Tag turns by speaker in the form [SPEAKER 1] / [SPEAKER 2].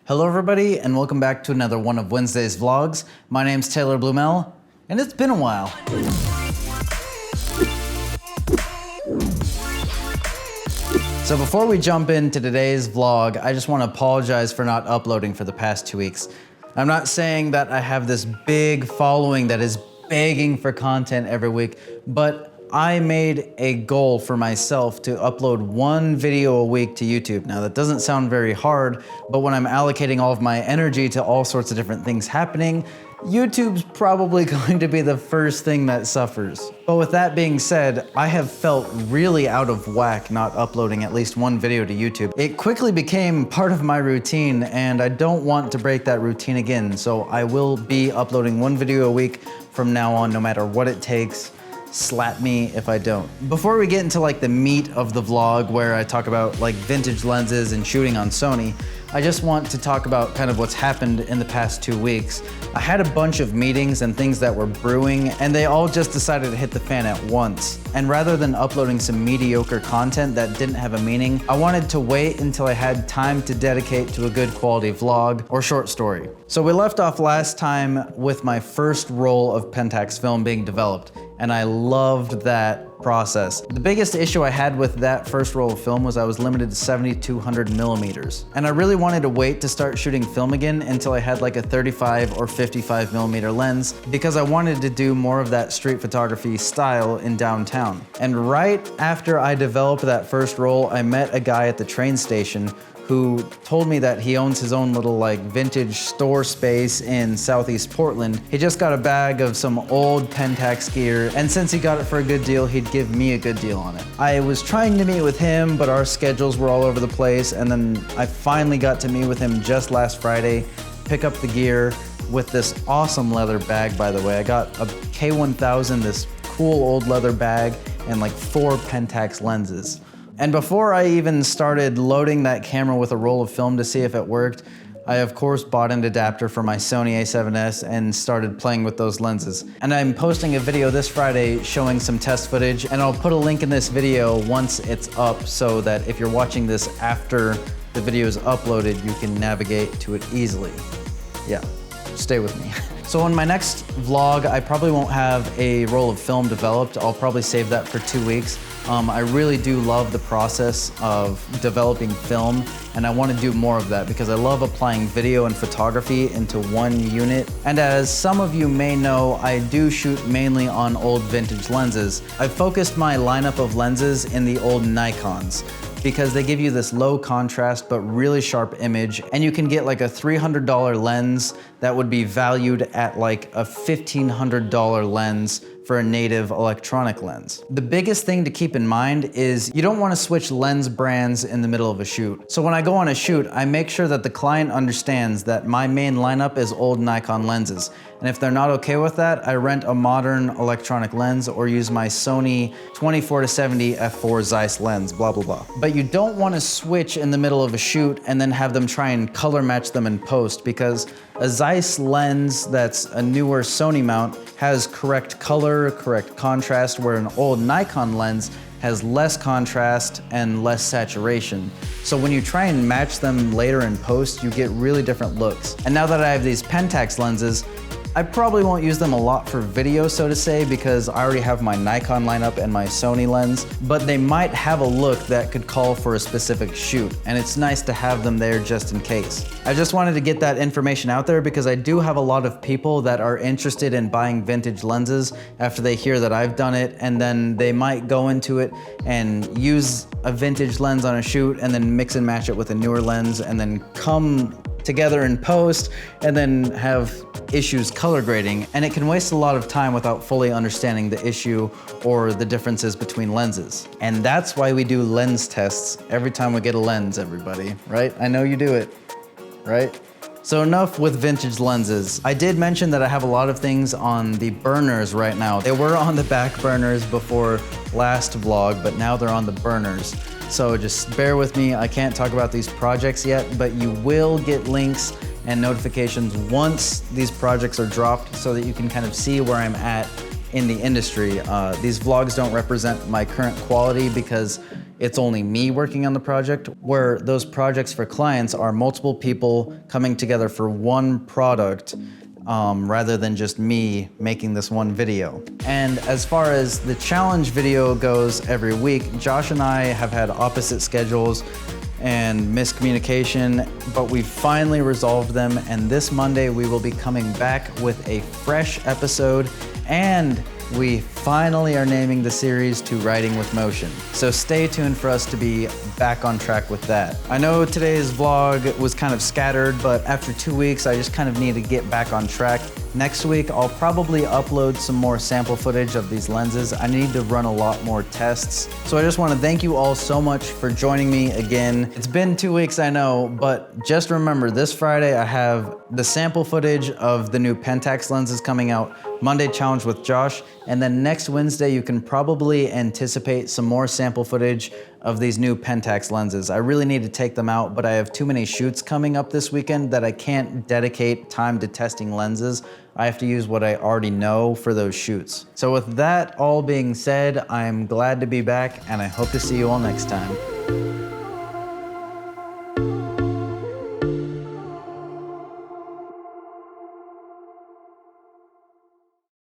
[SPEAKER 1] Hello everybody, and welcome back to another one of Wednesday's vlogs. My name's Taylor Blumel, and it's been a while. So before we jump into today's vlog, I just want to apologize for not uploading for the past 2 weeks. I'm not saying that I have this big following that is begging for content every week, but I made a goal for myself to upload one video a week to YouTube. Now that doesn't sound very hard, but when I'm allocating all of my energy to all sorts of different things happening, YouTube's probably going to be the first thing that suffers. But with that being said, I have felt really out of whack not uploading at least one video to YouTube. It quickly became part of my routine, and I don't want to break that routine again, so I will be uploading one video a week from now on, no matter what it takes. Slap me if I don't. Before we get into like the meat of the vlog where I talk about like vintage lenses and shooting on Sony, I just want to talk about kind of what's happened in the past 2 weeks. I had a bunch of meetings and things that were brewing, and they all just decided to hit the fan at once. And rather than uploading some mediocre content that didn't have a meaning, I wanted to wait until I had time to dedicate to a good quality vlog or short story. So we left off last time with my first roll of Pentax film being developed, and I loved that process. The biggest issue I had with that first roll of film was I was limited to 7,200 millimeters. And I really wanted to wait to start shooting film again until I had like a 35 or 55 millimeter lens, because I wanted to do more of that street photography style in downtown. And right after I developed that first roll, I met a guy at the train station who told me that he owns his own little like vintage store space in Southeast Portland. He just got a bag of some old Pentax gear, and since he got it for a good deal, he'd give me a good deal on it. I was trying to meet with him, but our schedules were all over the place, and then I finally got to meet with him just last Friday, pick up the gear with this awesome leather bag, by the way. I got a K1000, this cool old leather bag, and like 4 Pentax lenses. And before I even started loading that camera with a roll of film to see if it worked, I of course bought an adapter for my Sony a7S and started playing with those lenses. And I'm posting a video this Friday showing some test footage, and I'll put a link in this video once it's up so that if you're watching this after the video is uploaded, you can navigate to it easily. Yeah, stay with me. So on my next vlog, I probably won't have a roll of film developed. I'll probably save that for 2 weeks. I really do love the process of developing film, and I want to do more of that because I love applying video and photography into one unit. And as some of you may know, I do shoot mainly on old vintage lenses. I've focused my lineup of lenses in the old Nikons, because they give you this low contrast but really sharp image, and you can get like a $300 lens that would be valued at like a $1,500 lens for a native electronic lens. The biggest thing to keep in mind is you don't want to switch lens brands in the middle of a shoot. So when I go on a shoot, I make sure that the client understands that my main lineup is old Nikon lenses. And if they're not okay with that, I rent a modern electronic lens or use my Sony 24-70 f4 Zeiss lens, blah, blah, blah. But you don't want to switch in the middle of a shoot and then have them try and color match them in post, because a Zeiss lens that's a newer Sony mount has correct color, correct contrast, where an old Nikon lens has less contrast and less saturation. So when you try and match them later in post, you get really different looks. And now that I have these Pentax lenses, I probably won't use them a lot for video, so to say, because I already have my Nikon lineup and my Sony lens, but they might have a look that could call for a specific shoot, and it's nice to have them there just in case. I just wanted to get that information out there because I do have a lot of people that are interested in buying vintage lenses after they hear that I've done it, and then they might go into it and use a vintage lens on a shoot and then mix and match it with a newer lens and then come together in post and then have issues color grading, and it can waste a lot of time without fully understanding the issue or the differences between lenses. And that's why we do lens tests every time we get a lens, everybody, right? I know you do it, right? So enough with vintage lenses. I did mention that I have a lot of things on the burners right now. They were on the back burners before last vlog, but now they're on the burners. So just bear with me, I can't talk about these projects yet, but you will get links and notifications once these projects are dropped so that you can kind of see where I'm at in the industry. These vlogs don't represent my current quality because it's only me working on the project, where those projects for clients are multiple people coming together for one product, rather than just me making this one video. And as far as the challenge video goes every week, Josh and I have had opposite schedules and miscommunication, but we finally resolved them, and this Monday we will be coming back with a fresh episode, and we finally are naming the series to Writing with Motion. So stay tuned for us to be back on track with that. I know today's vlog was kind of scattered, but after 2 weeks, I just kind of need to get back on track. Next week, I'll probably upload some more sample footage of these lenses. I need to run a lot more tests. So I just want to thank you all so much for joining me again. It's been 2 weeks, I know, but just remember this Friday, I have the sample footage of the new Pentax lenses coming out, Monday challenge with Josh, and then next Wednesday, you can probably anticipate some more sample footage of these new Pentax lenses. I really need to take them out, but I have too many shoots coming up this weekend that I can't dedicate time to testing lenses. I have to use what I already know for those shoots. So with that all being said, I'm glad to be back, and I hope to see you all next time.